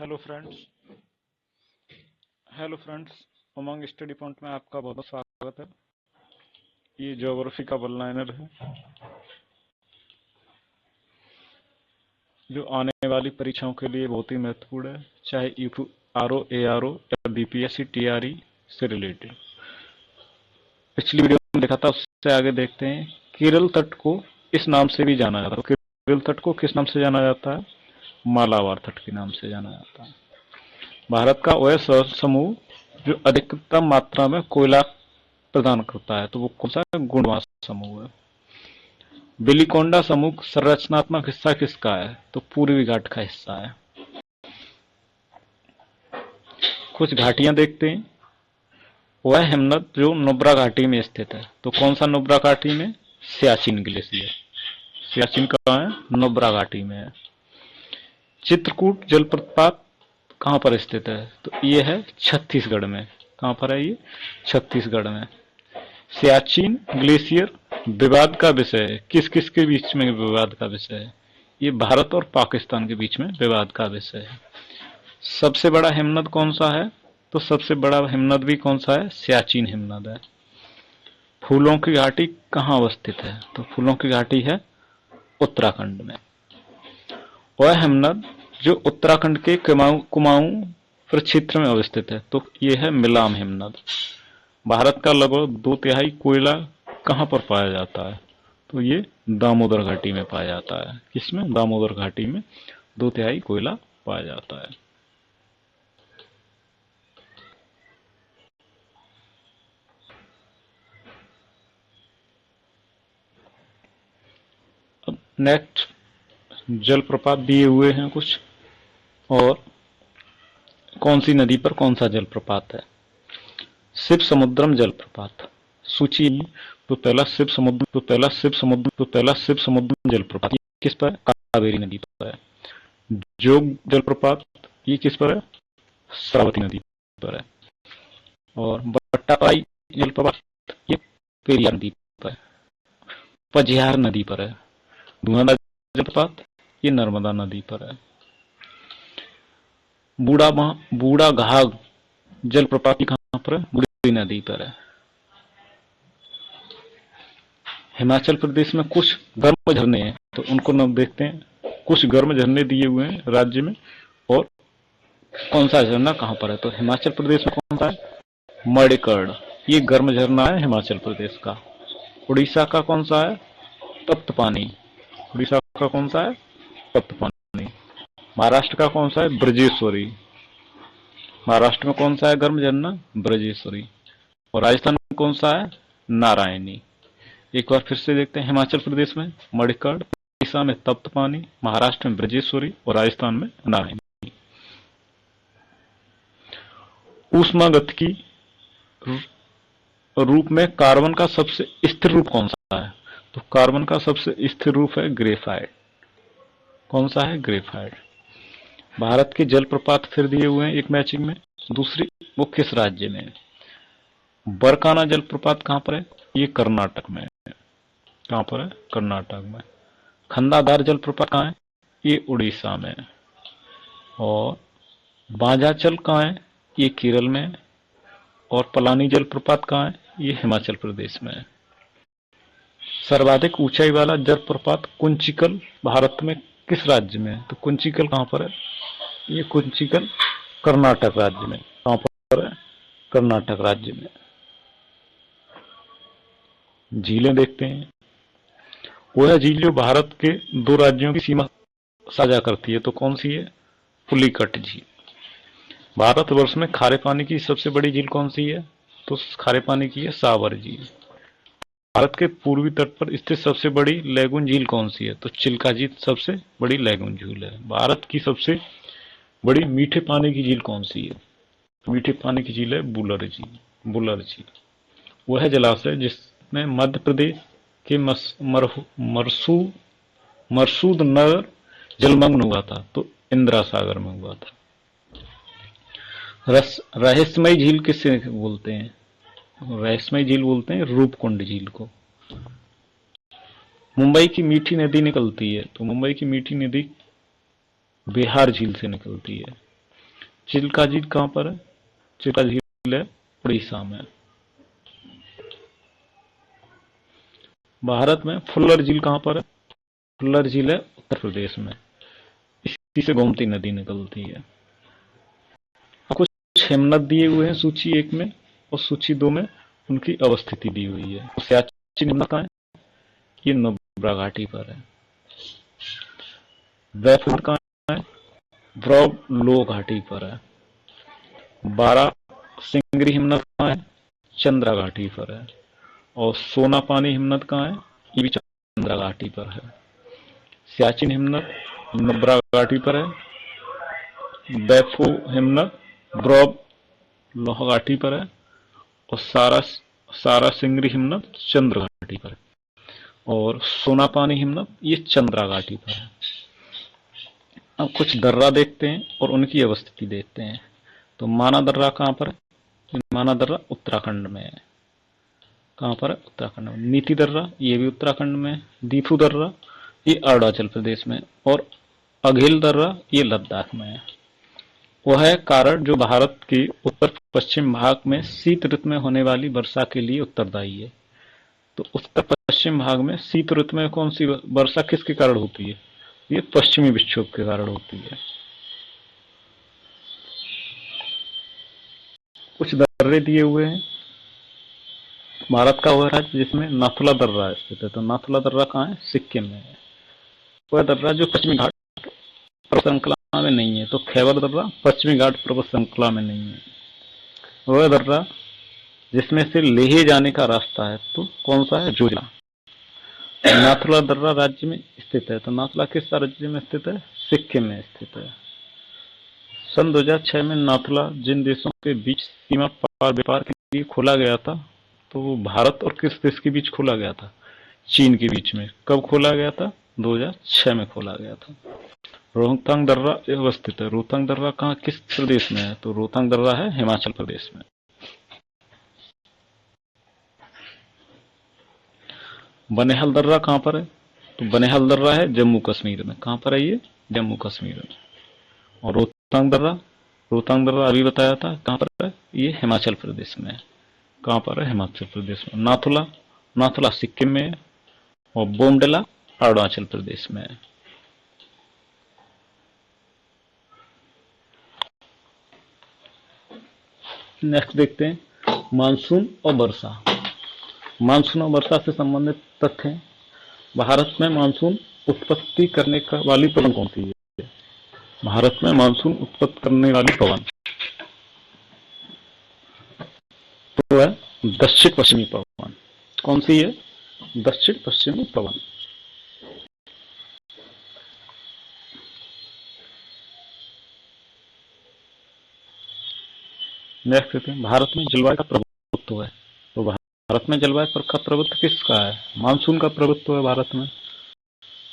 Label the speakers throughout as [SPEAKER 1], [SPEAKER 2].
[SPEAKER 1] Hello friends. Umang study point में आपका बहुत बहुत स्वागत है। ये ज्योग्राफी का वन लाइनर है जो आने वाली परीक्षाओं के लिए बहुत ही महत्वपूर्ण है, चाहे यूपी आरओ, एआरओ या बीपीएससी टीआरई से रिलेटेड। पिछली वीडियो में देखा था, उससे आगे देखते हैं। केरल तट को इस नाम से भी जाना जाता है। केरल तट को किस नाम से जाना जाता है? मालाबार तट के नाम से जाना जाता है। भारत का वह समूह जो अधिकतम मात्रा में कोयला प्रदान करता है, तो वो कौन सा है? गुणवास समूह है। बिलिकोंडा समूह संरचनात्मक हिस्सा किसका है? तो पूर्वी घाट का हिस्सा है। कुछ घाटियां देखते हैं। वह हिमनद जो नुब्रा घाटी में स्थित है, तो कौन सा नुब्रा घाटी में? सियाचिन ग्लेशियर। सियाचिन कहाँ है? नुब्रा घाटी में है। चित्रकूट जलप्रपात कहाँ पर स्थित है? तो ये है छत्तीसगढ़ में। कहाँ पर है ये? छत्तीसगढ़ में। सियाचिन ग्लेशियर विवाद का विषय है। किस किस के बीच में विवाद का विषय है? ये भारत और पाकिस्तान के बीच में विवाद का विषय है। सबसे बड़ा हिमनद कौन सा है? तो सबसे बड़ा हिमनद भी कौन सा है? सियाचिन हिमनद है। फूलों की घाटी कहाँ अवस्थित है? तो फूलों की घाटी है उत्तराखंड में। वह हिमनद जो उत्तराखंड के कुमाऊं प्रक्षेत्र में अवस्थित है, तो ये है मिलाम हिमनद। भारत का लगभग 2/3 कोयला कहाँ पर पाया जाता है? तो ये दामोदर घाटी में पाया जाता है। किसमें? दामोदर घाटी में 2/3 कोयला पाया जाता है। अब नेक्स्ट जलप्रपात दिए हुए हैं कुछ, और कौन सी नदी पर कौन सा जलप्रपात है? शिव समुद्रम जलप्रपात सूची। तो पहला शिव समुद्रम जलप्रपात, ये किस पर है? कावेरी नदी पर है। जोग जलप्रपात, ये किस पर है? श्रावती नदी पर है। और बट्टापाई जलप्रपात, ये पेरियार नदी पर है। पजियार नदी पर है। धुआंधार जलप्रपात, ये नर्मदा नदी पर है। बूढ़ा घाघ जलप्रपात कहाँ पर है? बुढ़ी नदी पर है। हिमाचल प्रदेश में कुछ गर्म झरने हैं, तो उनको नाम देखते हैं। कुछ गर्म झरने दिए हुए हैं राज्य में, और कौन सा झरना कहाँ पर है? तो हिमाचल प्रदेश में कौन सा है? मणिकर्ण, ये गर्म झरना है हिमाचल प्रदेश का। उड़ीसा का कौन सा है? तप्तपानी। उड़ीसा का कौन सा है? तप्तपानी। महाराष्ट्र का कौन सा है? ब्रजेश्वरी। महाराष्ट्र में कौन सा है गर्म झरना? ब्रजेश्वरी। और राजस्थान में कौन सा है? नारायणी। एक बार फिर से देखते हैं। हिमाचल प्रदेश में मणिकर्ण, उड़ीसा में तप्तपानी, महाराष्ट्र में ब्रजेश्वरी और राजस्थान में नारायणी। ऊष्मागतिकी रूप में कार्बन का सबसे स्थिर रूप कौन सा है? तो कार्बन का सबसे स्थिर रूप है ग्रेफाइट। कौन सा है? ग्रेफाइट। भारत के जलप्रपात फिर दिए हुए हैं एक मैचिंग में। दूसरी, वो किस राज्य में है? बरकाना जलप्रपात कहाँ पर है? ये कर्नाटक में है। कहाँ पर है? कर्नाटक में। खंडाधार जलप्रपात कहाँ है? ये उड़ीसा में है। और बांजाचल कहाँ है? ये केरल में है। और पलानी जलप्रपात कहाँ है? ये हिमाचल प्रदेश में है। सर्वाधिक ऊंचाई वाला जलप्रपात कुंचिकल भारत में किस राज्य में है? तो कुंचिकल कहाँ पर है? ये कुंचिकल कर्नाटक राज्य में। कहाँ पर है? कर्नाटक राज्य में। झीलें देखते हैं। वह झील जो भारत के 2 राज्यों की सीमा साझा करती है, तो कौन सी है? पुलिकट झील। भारतवर्ष में खारे पानी की सबसे बड़ी झील कौन सी है? तो खारे पानी की है सावर झील। भारत के पूर्वी तट पर स्थित सबसे बड़ी लैगून झील कौन सी है? तो चिल्का झील सबसे बड़ी लैगून झील है। भारत की सबसे बड़ी मीठे पानी की झील कौन सी है? मीठे पानी की झील है बुलर झील। बुलर झील वह जलाशय जिसमें मध्य प्रदेश के मरसूद नगर जलमग्न हुआ था, तो इंदिरा सागर में हुआ था। रहस्यमयी झील किसे बोलते हैं? रहस्यमयी झील बोलते हैं रूपकुंड झील को। मुंबई की मीठी नदी निकलती है, तो मुंबई की मीठी नदी बिहार झील से निकलती है। चिल्का झील कहाँ पर है? चिल्का झील है उड़ीसा में। भारत में फुल्लर झील कहाँ पर है? फुल्लर झील है उत्तर प्रदेश में। इसी से गोमती नदी निकलती है। कुछ हिमनद दिए हुए हैं सूची 1 में, और सूची 2 में उनकी अवस्थिति दी हुई है। सियाचिन हिमनद कहाँ है? ये नुब्रा घाटी पर है। वैफुर कहाँ है? व्रॉब लो घाटी पर है। बारह सिंगरी हिमनद कहाँ है? चंद्रा घाटी पर है। और सोना पानी हिमनद कहाँ है? ये भी चंद्रा घाटी पर है। सियाचिन हिमनद नुब्रा घाटी पर है। बैफो हिमनद ब्रॉब लोह घाटी पर है। और सारा सिंगरी हिमनद चंद्र घाटी पर है। और सोना पानी हिमनद ये चंद्रा घाटी पर है। अब कुछ दर्रा देखते हैं और उनकी अवस्थिति देखते हैं। तो माना दर्रा कहाँ पर है? माना दर्रा उत्तराखंड में है। कहाँ पर है? उत्तराखंड में। नीति दर्रा ये भी उत्तराखंड में है। दीफू दर्रा ये अरुणाचल प्रदेश में। और अघिल दर्रा ये लद्दाख में है। वह है कारण जो भारत के उत्तर पश्चिम भाग में शीत ऋतु में होने वाली वर्षा के लिए उत्तरदायी है। तो उत्तर पश्चिम भाग में शीत ऋतु में कौन सी वर्षा किसके कारण होती है? ये पश्चिमी विक्षोभ के कारण होती है। कुछ दर्रे दिए हुए हैं। भारत का वह राज्य जिसमें नाथुला दर्रा स्थित है। तो नाथुला दर्रा कहाँ है? सिक्किम में है। वह दर्रा जो पश्चिमी घाट पर्वत श्रृंखला में नहीं है। तो खैबर दर्रा पश्चिमी घाट पर्वत श्रृंखला में नहीं है। वह दर्रा जिसमें से लेह जाने का रास्ता है। तो कौन सा है? जोजिला। नाथुला दर्रा राज्य में स्थित है। तो नाथुला किस राज्य में स्थित है? सिक्किम में स्थित है। सन 2006 में नाथुला जिन देशों के बीच सीमा पार व्यापार के लिए खोला गया था, तो वो भारत और किस देश के बीच खोला गया था? चीन के बीच में। कब खोला गया था? 2006 में खोला गया था। रोहतांग दर्रा अवस्थित है। रोहतांग दर्रा कहाँ किस प्रदेश में है? तो रोहतांग दर्रा है हिमाचल प्रदेश में। बनिहाल दर्रा कहाँ पर है? तो बनिहाल दर्रा है जम्मू कश्मीर में। कहाँ पर है ये? जम्मू कश्मीर में। और रोहतांग दर्रा अभी बताया था कहाँ पर है? ये हिमाचल प्रदेश में है। कहाँ पर है? हिमाचल प्रदेश में। नाथुला सिक्किम में है। और बोमडिला अरुणाचल प्रदेश में है। नेक्स्ट देखते हैं मानसून और वर्षा। मानसून और वर्षा से संबंधित तथ्य हैं। भारत में मानसून उत्पत्ति करने वाली पवन कौन सी है? भारत में मानसून उत्पत्ति करने वाली पवन तो है दक्षिण पश्चिमी पवन। कौन सी है? दक्षिण पश्चिमी पवन। नेक्स्ट देखते हैं भारत में जलवायु का प्रभुत्व है। तो भारत में जलवायु का प्रभुत्व किसका है? मानसून का प्रभुत्व है भारत में।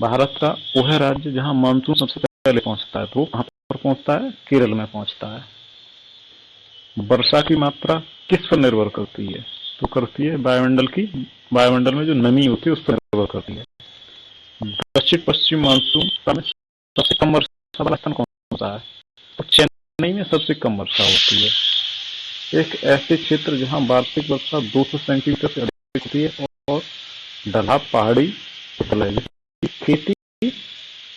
[SPEAKER 1] भारत का वह राज्य जहां मानसून सबसे पहले पहुंचता है। तो कहां पर पहुंचता है? केरल में पहुंचता है। वर्षा की मात्रा किस पर निर्भर करती है? तो करती है वायुमंडल में जो नमी होती है उस पर निर्भर करती है। दक्षिण पश्चिम मानसून में सबसे कम वर्षा वाला स्थान कौन सा है? तो चेन्नई में सबसे कम वर्षा होती है। एक ऐसे क्षेत्र जहां वार्षिक वर्षा 200 सेंटीमीटर से अधिक होती है और ढलान पहाड़ी खेती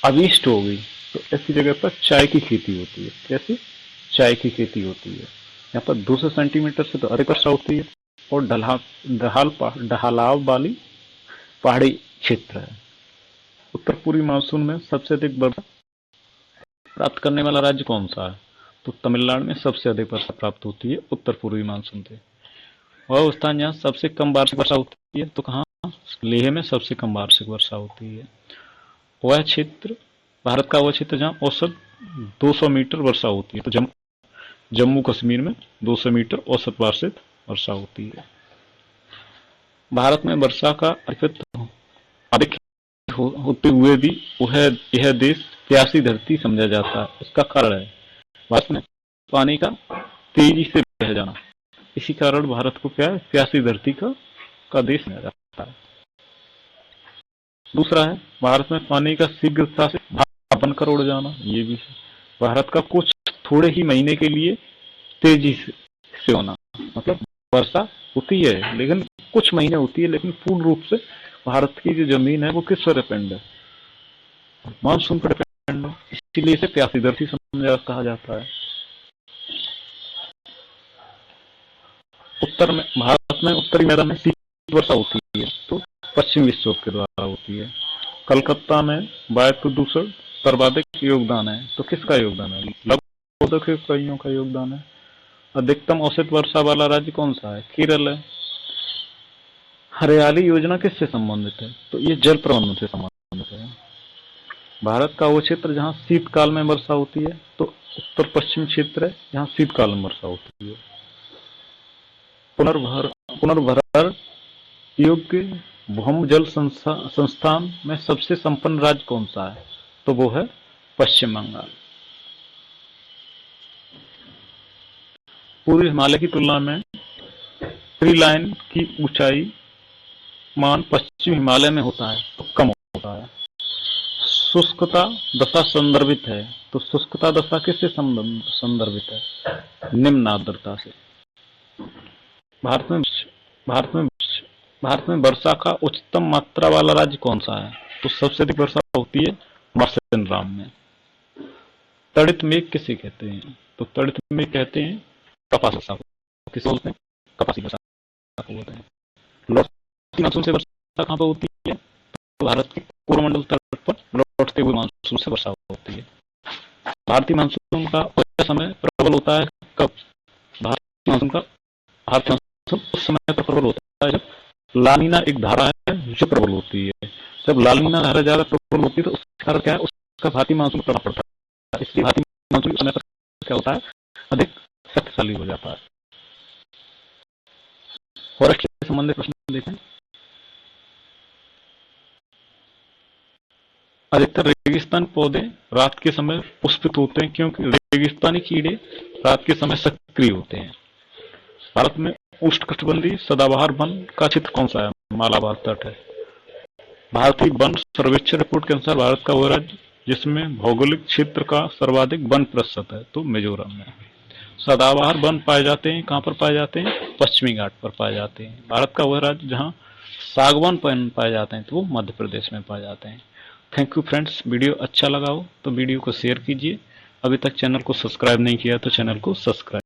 [SPEAKER 1] अभिष्ट हो गई, तो ऐसी जगह पर चाय की खेती होती है। कैसे? चाय की खेती होती है। यहाँ पर 200 सेंटीमीटर से तो अधिक वर्षा होती है और ढलाव वाली पहाड़ी क्षेत्र है। उत्तर पूर्वी मानसून में सबसे अधिक वर्षा प्राप्त करने वाला राज्य कौन सा है? तो तमिलनाडु में सबसे अधिक वर्षा प्राप्त होती है उत्तर पूर्वी मानसून से। वह स्थान जहाँ सबसे कम वार्षिक वर्षा होती है, तो कहाँ? लेह में सबसे कम वार्षिक वर्षा होती है। वह क्षेत्र भारत का वह क्षेत्र जहाँ औसत 200 मीटर वर्षा होती है। तो जम्मू कश्मीर में 200 मीटर औसत वार्षिक वर्षा होती है। भारत में वर्षा का अधिक होते हुए भी यह देश प्यासी धरती समझा जाता है। इसका कारण है भारत में पानी का तेजी से बह जाना। इसी कारण भारत को क्या है? प्यासी धरती का देश समझा जाता है। दूसरा है भारत में पानी का शीघ्रता से बनकर उड़ जाना। ये भी है। भारत का कुछ थोड़े ही महीने के लिए तेजी से होना, मतलब वर्षा होती है लेकिन कुछ महीने होती है, लेकिन पूर्ण रूप से भारत की जो जमीन है वो किस पर डिपेंड है? मानसून पर डिपेंड है। इसीलिए इसे प्यासी धरती समझा कहा जाता है। उत्तर में, भारत में उत्तरी मैदान में शीत वर्षा होती है तो पश्चिमी विक्षोभ के द्वारा होती है। कलकत्ता में वायु प्रदूषण सर्वाधिक योगदान है, तो किसका योगदान है? लगभग कईयों का योगदान है। अधिकतम औसत वर्षा वाला राज्य कौन सा है? केरल है। हरियाली योजना किससे संबंधित है? तो ये जल प्रबंधन से संबंधित है। भारत का वो क्षेत्र जहाँ शीतकाल में वर्षा होती है तो उत्तर पश्चिम क्षेत्र है जहाँ शीतकाल में वर्षा होती है। पुनर्भरण योग्य भूमि जल संस्थान में सबसे संपन्न राज्य कौन सा है? तो वो है पश्चिम बंगाल। पूर्वी हिमालय की तुलना में ट्री लाइन की ऊंचाई मान पश्चिम हिमालय में होता है तो कम होता है। शुष्कता दशा संदर्भित है, तो शुष्कता दशा किससे संदर्भित है? निम्न आर्द्रता से। भारत में भारत में भारत में वर्षा का उच्चतम मात्रा वाला राज्य कौन सा है? तो सबसे अधिक वर्षा होती है मार्सेन राम में। तड़ित मेघ किसे कहते हैं? तो तड़ित मेघ कहते हैं कपास वर्षा को। किसे बोलते हैं? कपासी वर्षा को बोलते हैं। लौटती मानसून से वर्षा कहाँ पर होती है? तो भारत के कोरोमंडल तट पर लौटते हुए मानसून से वर्षा होती है। भारतीय मानसून का समय प्रबल होता है कब? भारतीय मानसून उस समय पर प्रबल होता है जब लानीना एक धारा है जो प्रबल होती है। जब लानीना धारा ज्यादा प्रबल होती है तो उसका कारण क्या है? उसका भारतीय मानसून प्रभाव पड़ता है। इसलिए भारतीय मानसून समय पर क्या होता है? अधिक शक्तिशाली हो जाता है। फॉरेस्ट से संबंधित प्रश्न देखें। अधिकतर रेगिस्तान पौधे रात के समय पुष्पित होते हैं क्योंकि रेगिस्तानी कीड़े रात के समय सक्रिय होते हैं। भारत में उष्णकटिबंधीय सदाबहार वन का क्षेत्र कौन सा है? मालाबार तट है। भारतीय वन सर्वेक्षण रिपोर्ट के अनुसार भारत का वह राज्य जिसमें भौगोलिक क्षेत्र का सर्वाधिक वन प्रतिशत है तो मिजोरम में। सदाबहार वन पाए जाते हैं कहाँ पर पाए जाते हैं? पश्चिमी घाट पर पाए जाते हैं। भारत का वह राज्य जहाँ सागवान पाए जाते हैं तो वो मध्य प्रदेश में पाए जाते हैं। Thank you friends. वीडियो अच्छा लगा हो तो वीडियो को शेयर कीजिए। अभी तक चैनल को सब्सक्राइब नहीं किया तो चैनल को सब्सक्राइब